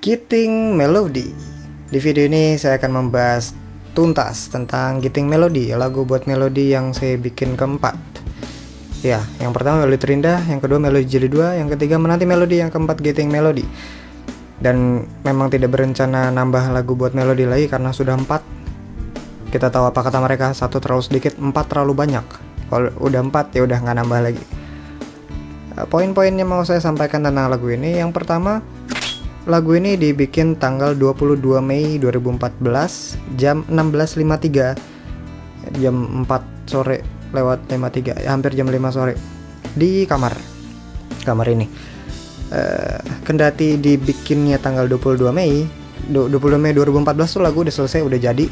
Giting Melody. Di video ini saya akan membahas tuntas tentang Giting Melody, lagu buat melodi yang saya bikin keempat. Ya, yang pertama melodi terindah, yang kedua melodi jilid 2, yang ketiga menanti melodi, yang keempat Giting Melody. Dan memang tidak berencana nambah lagu buat melodi lagi karena sudah 4. Kita tahu apa kata mereka, 1 terlalu sedikit, 4 terlalu banyak. Kalau udah 4 ya udah nggak nambah lagi. Poin-poin yang mau saya sampaikan tentang lagu ini, yang pertama, lagu ini dibikin tanggal 22 Mei 2014 jam 16.53, jam 4 sore lewat 53, hampir jam 5 sore di kamar ini. Kendati dibikinnya tanggal 22 Mei 2014 tuh lagu udah selesai, udah jadi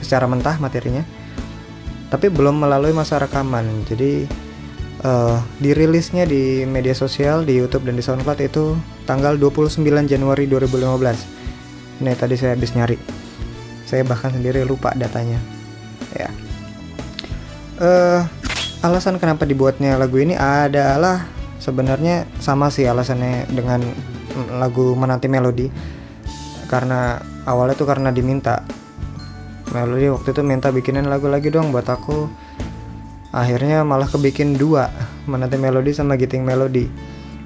secara mentah materinya, tapi belum melalui masa rekaman. Jadi dirilisnya di media sosial, di YouTube dan di SoundCloud itu tanggal 29 Januari 2015. Ini tadi saya habis nyari, saya bahkan sendiri lupa datanya ya. Alasan kenapa dibuatnya lagu ini adalah sebenarnya sama sih alasannya dengan lagu Menanti Melodi. Karena awalnya tuh karena diminta Melodi waktu itu minta bikinin lagu lagi dong buat aku. Akhirnya malah kebikin 2, Menanti Melodi sama Giting Melodi.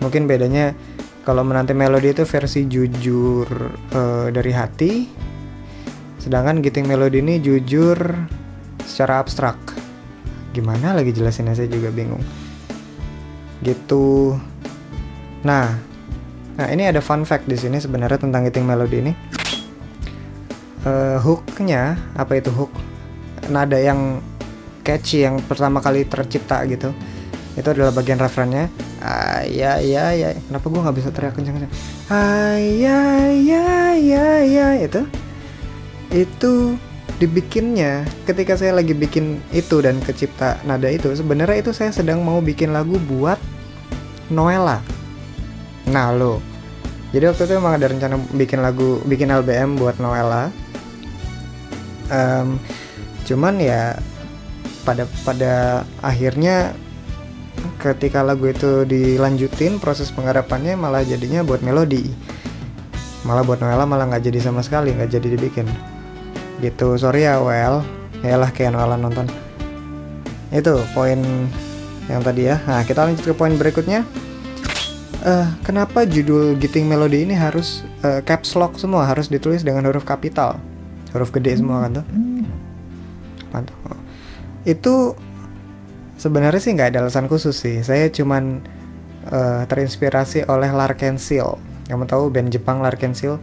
Mungkin bedanya kalau Menanti Melodi itu versi jujur dari hati, sedangkan Giting Melodi ini jujur secara abstrak. Gimana lagi jelasinnya, saya juga bingung gitu. Nah ini ada fun fact di sini sebenarnya tentang Giting Melodi ini. Hooknya, apa itu hook? Nada yang catchy yang pertama kali tercipta gitu, itu adalah bagian refrennya. Ya, kenapa gue nggak bisa teriak kencang-kencang? Ya, itu dibikinnya ketika saya lagi bikin itu dan kecipta nada itu. Sebenarnya itu saya sedang mau bikin lagu buat Noella. Nah lo, jadi waktu itu emang ada rencana bikin LBM buat Noella. Cuman ya pada akhirnya ketika lagu itu dilanjutin proses penggarapannya malah jadinya buat melodi, malah buat Noella malah nggak jadi sama sekali, nggak jadi dibikin gitu. Sorry ya Well, yalah kayak Noella nonton. Itu poin yang tadi ya. Nah kita lanjut ke poin berikutnya. Kenapa judul Giting Melody ini harus caps lock semua, harus ditulis dengan huruf kapital, huruf gede semua kan tuh. Mantap. Itu sebenarnya sih nggak ada alasan khusus sih. Saya cuman terinspirasi oleh L'Arc-en-Ciel. Kamu tahu band Jepang L'Arc-en-Ciel?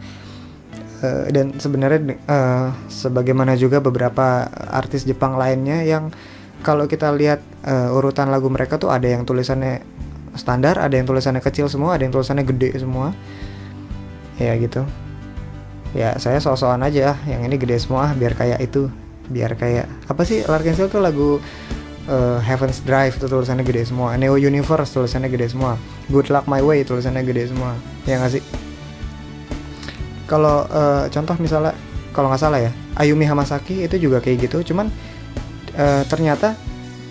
Dan sebenarnya sebagaimana juga beberapa artis Jepang lainnya yang kalau kita lihat urutan lagu mereka tuh ada yang tulisannya standar, ada yang tulisannya kecil semua, ada yang tulisannya gede semua. Ya gitu. Ya saya sok-sokan aja, yang ini gede semua biar kayak itu. Biar kayak apa sih, L'Arc-en-Ciel tuh lagu Heaven's Drive tuh tulisannya gede semua, Neo Universe tulisannya gede semua, Good Luck My Way tulisannya gede semua, ya nggak sih? Kalau contoh misalnya kalau nggak salah ya, Ayumi Hamasaki itu juga kayak gitu, cuman ternyata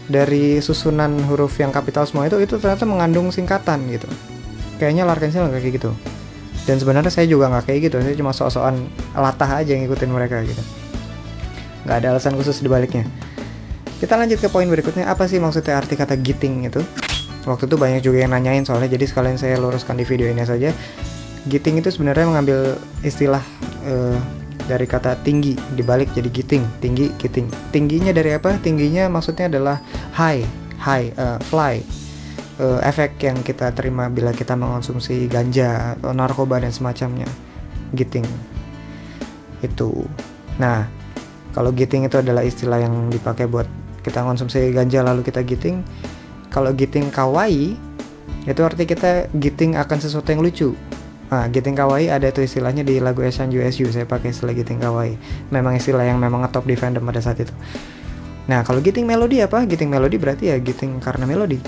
dari susunan huruf yang kapital semua itu ternyata mengandung singkatan gitu. Kayaknya L'Arc-en-Ciel nggak kayak gitu. Dan sebenarnya saya juga nggak kayak gitu, saya cuma sok-sokan latah aja ngikutin mereka gitu. Nggak ada alasan khusus dibaliknya. Kita lanjut ke poin berikutnya. Apa sih maksudnya arti kata giting itu? Waktu itu banyak juga yang nanyain soalnya, jadi sekalian saya luruskan di video ini saja. Giting itu sebenarnya mengambil istilah dari kata tinggi dibalik jadi giting, tinggi, giting. Tingginya dari apa? Tingginya maksudnya adalah high, fly. Efek yang kita terima bila kita mengonsumsi ganja atau narkoba dan semacamnya. Giting itu. Nah, kalau giting itu adalah istilah yang dipakai buat kita konsumsi ganja lalu kita giting. Kalau giting kawaii itu arti kita giting akan sesuatu yang lucu. Nah, giting kawaii ada itu istilahnya di lagu Sanju SU, saya pakai istilah giting kawaii. Memang istilah yang memang ngetop di fandom pada saat itu. Nah, kalau giting melodi apa? Giting melodi berarti ya giting karena melodi.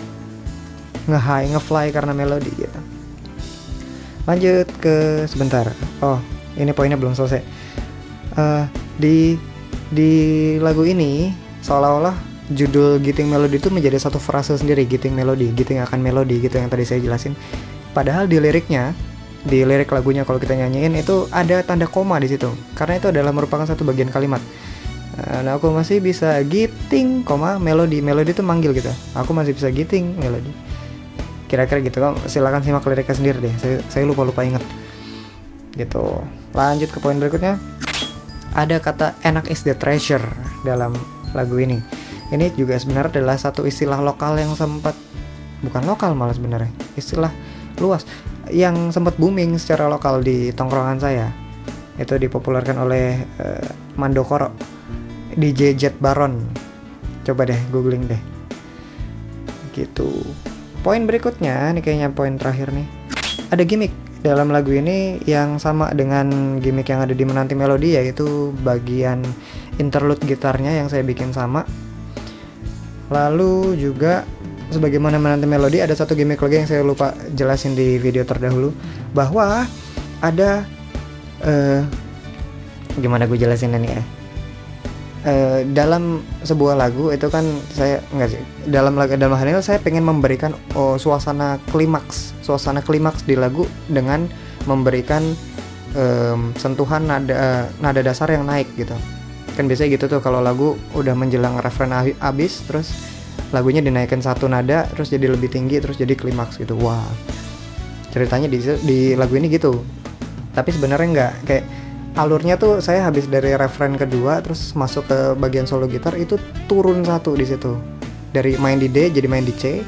Nge-high, nge-fly karena melodi gitu. Lanjut ke sebentar. Oh, ini poinnya belum selesai. Di lagu ini seolah-olah judul Giting Melody itu menjadi satu frase sendiri, Giting Melody, Giting akan melodi gitu yang tadi saya jelasin. Padahal di liriknya di lirik lagunya kalau kita nyanyiin itu ada tanda koma di situ, karena itu adalah merupakan satu bagian kalimat. Nah, aku masih bisa giting, koma melodi itu manggil gitu. Aku masih bisa giting melodi. Kira-kira gitu. Silakan simak liriknya sendiri deh. Saya lupa ingat. Gitu. Lanjut ke poin berikutnya. Ada kata enak is the treasure dalam lagu ini. Ini juga sebenarnya adalah satu istilah lokal yang sempat, bukan lokal malah sebenarnya, istilah luas yang sempat booming secara lokal di tongkrongan saya. Itu dipopulerkan oleh Mandokoro, DJ Jet Baron. Coba deh googling deh. Gitu. Poin berikutnya, ini kayaknya poin terakhir nih. Ada gimmick dalam lagu ini yang sama dengan gimmick yang ada di Menanti Melodi, yaitu bagian interlude gitarnya yang saya bikin sama. Lalu juga sebagaimana Menanti Melodi, ada satu gimmick lagi yang saya lupa jelasin di video terdahulu, bahwa ada gimana gue jelasin ini ya. Dalam sebuah lagu itu kan saya enggak sih, dalam hal ini saya pengen memberikan suasana klimaks di lagu dengan memberikan sentuhan nada dasar yang naik gitu. Kan biasanya gitu tuh kalau lagu udah menjelang refren habis, terus lagunya dinaikkan satu nada, terus jadi lebih tinggi, terus jadi klimaks gitu. Wah, ceritanya di lagu ini gitu. Tapi sebenarnya enggak, kayak alurnya tuh saya habis dari refren kedua terus masuk ke bagian solo gitar itu turun satu di situ, dari main di D jadi main di C,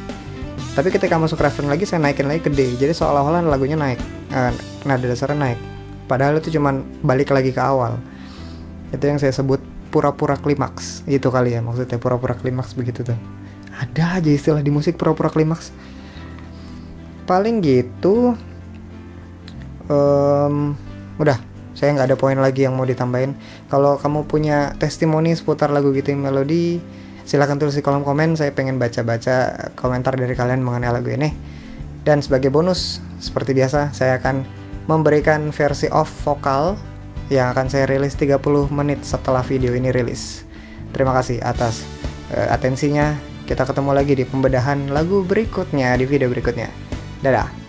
tapi ketika masuk refren lagi saya naikin lagi ke D, jadi seolah-olah lagunya naik, nada dasarnya naik, padahal itu cuman balik lagi ke awal. Itu yang saya sebut pura-pura klimaks, itu kali ya maksudnya, pura-pura klimaks begitu tuh. Ada aja istilah di musik pura-pura klimaks. Paling gitu. Udah, saya nggak ada poin lagi yang mau ditambahin. Kalau kamu punya testimoni seputar lagu Giting Melodi, silahkan tulis di kolom komen. Saya pengen baca-baca komentar dari kalian mengenai lagu ini. Dan sebagai bonus, seperti biasa, saya akan memberikan versi off vokal yang akan saya rilis 30 menit setelah video ini rilis. Terima kasih atas atensinya. Kita ketemu lagi di pembedahan lagu berikutnya, di video berikutnya. Dadah.